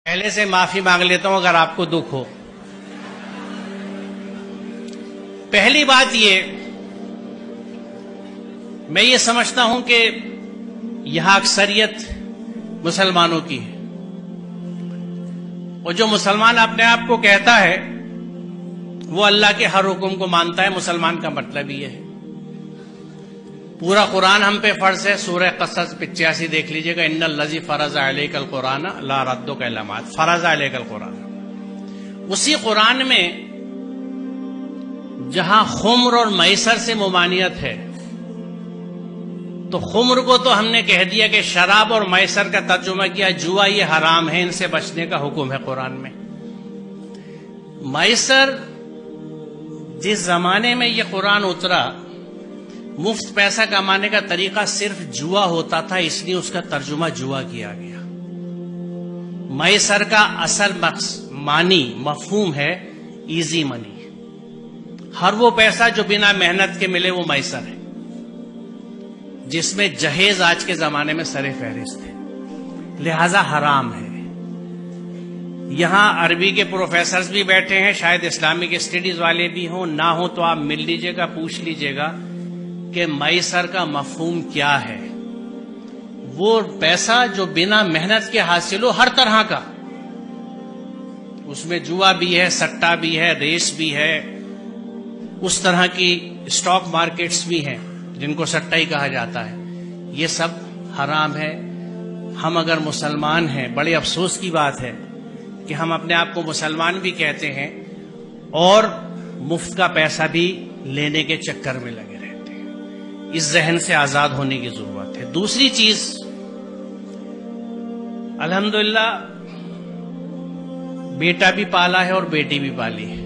पहले से माफी मांग लेता हूं अगर आपको दुख हो। पहली बात मैं ये समझता हूं कि यहां अक्सरियत मुसलमानों की है और जो मुसलमान अपने आप को कहता है वो अल्लाह के हर हुक्म को मानता है। मुसलमान का मतलब ये है। पूरा कुरान हम पे फर्ज है। सूरह क़सस 85 देख लीजिएगा। इन्नल लज़ी फ़रज़ अलैकल कुरान ला रद्दुका इला मा फ़रज़ अलैकल कुरान। उसी कुरान में जहां खुम्र और मैसर से मुमानियत है तो खुम्र को तो हमने कह दिया कि शराब और मैसर का तर्जुमा किया जुआ ये हराम है, इनसे बचने का हुक्म है कुरान में। मैसर जिस जमाने में ये कुरान उतरा मुफ्त पैसा कमाने का तरीका सिर्फ जुआ होता था, इसलिए उसका तर्जुमा जुआ किया गया। मैसर का असल मानी मफहूम है इजी मनी। हर वो पैसा जो बिना मेहनत के मिले वो मैसर है, जिसमें जहेज आज के जमाने में सरे फहरिस्त है, लिहाजा हराम है। यहां अरबी के प्रोफेसर्स भी बैठे हैं, शायद इस्लामिक स्टडीज वाले भी हों, ना हो तो आप मिल लीजिएगा, पूछ लीजिएगा कि मैसर का मफहूम क्या है। वो पैसा जो बिना मेहनत के हासिल हो, हर तरह का, उसमें जुआ भी है, सट्टा भी है, रेस भी है, उस तरह की स्टॉक मार्केट्स भी हैं जिनको सट्टा ही कहा जाता है। ये सब हराम है। हम अगर मुसलमान हैं, बड़े अफसोस की बात है कि हम अपने आप को मुसलमान भी कहते हैं और मुफ्त का पैसा भी लेने के चक्कर में लगे रहते हैं। इस जहन से आजाद होने की जरूरत है। दूसरी चीज, अल्हम्दुलिल्लाह बेटा भी पाला है और बेटी भी पाली है।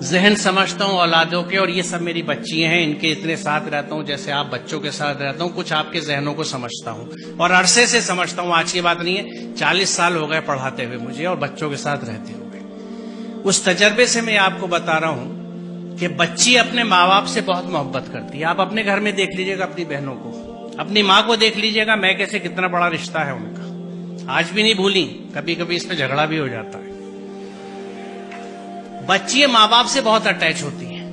जहन समझता हूं औलादों के, और ये सब मेरी बच्चियां हैं, इनके इतने साथ रहता हूं जैसे आप बच्चों के साथ रहता हूं। कुछ आपके जहनों को समझता हूं और अरसे से समझता हूं, आज की बात नहीं है। 40 साल हो गए पढ़ाते हुए मुझे और बच्चों के साथ रहते हुए। उस तजर्बे से मैं आपको बता रहा हूं कि बच्ची अपने माँ बाप से बहुत मोहब्बत करती है। आप अपने घर में देख लीजिएगा, अपनी बहनों को, अपनी माँ को देख लीजिएगा, मैं कैसे कितना बड़ा रिश्ता है उनका, आज भी नहीं भूली। कभी कभी इसमें झगड़ा भी हो जाता है। बच्ची माँ बाप से बहुत अटैच होती हैं।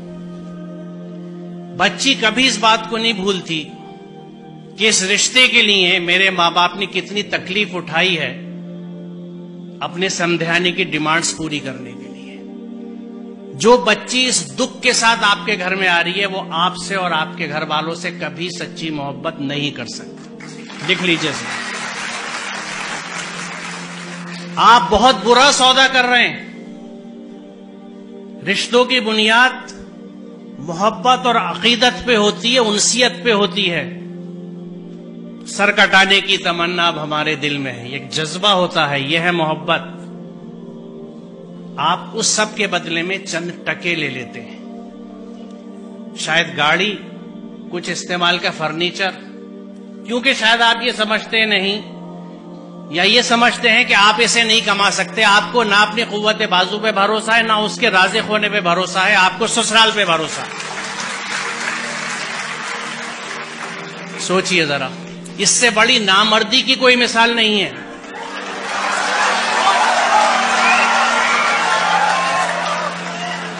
बच्ची कभी इस बात को नहीं भूलती कि इस रिश्ते के लिए मेरे माँ बाप ने कितनी तकलीफ उठाई है अपने समझाने की डिमांड्स पूरी करने के लिए। जो बच्ची इस दुख के साथ आपके घर में आ रही है वो आपसे और आपके घर वालों से कभी सच्ची मोहब्बत नहीं कर सकती। लिख लीजिए, आप बहुत बुरा सौदा कर रहे हैं। रिश्तों की बुनियाद मोहब्बत और अकीदत पे होती है, उनसियत पे होती है। सर कटाने की तमन्ना अब हमारे दिल में है, एक जज्बा होता है, यह है मोहब्बत। आप उस सब के बदले में चंद टके ले लेते हैं, शायद गाड़ी, कुछ इस्तेमाल का फर्नीचर, क्योंकि शायद आप ये समझते नहीं या ये समझते हैं कि आप इसे नहीं कमा सकते। आपको ना अपनी कुव्वत बाजू पे भरोसा है, ना उसके राज़िक होने पे भरोसा है, आपको ससुराल पे भरोसा है। सोचिए जरा, इससे बड़ी नामर्दी की कोई मिसाल नहीं है।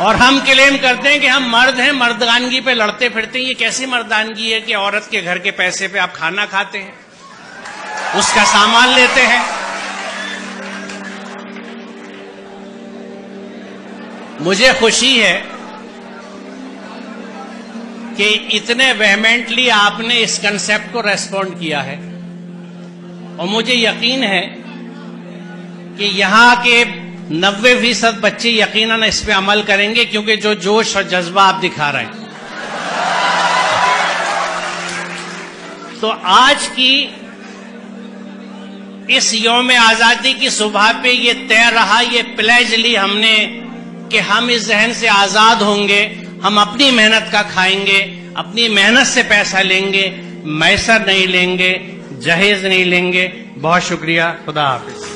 और हम क्लेम करते हैं कि हम मर्द हैं, मर्दानगी पे लड़ते फिरते हैं। ये कैसी मर्दानगी है कि औरत के घर के पैसे पे आप खाना खाते हैं, उसका सामान लेते हैं। मुझे खुशी है कि इतने वेहमेंटली आपने इस कंसेप्ट को रेस्पॉन्ड किया है और मुझे यकीन है कि यहां के 90% बच्चे यकीनन इस पे अमल करेंगे, क्योंकि जो जोश और जज्बा आप दिखा रहे हैं। तो आज की इस यौम आजादी की सुबह पे ये तय रहा, ये प्लेज ली हमने कि हम इस जहन से आजाद होंगे, हम अपनी मेहनत का खाएंगे, अपनी मेहनत से पैसा लेंगे, मैसर नहीं लेंगे, जहेज नहीं लेंगे। बहुत शुक्रिया, खुदा हाफिज।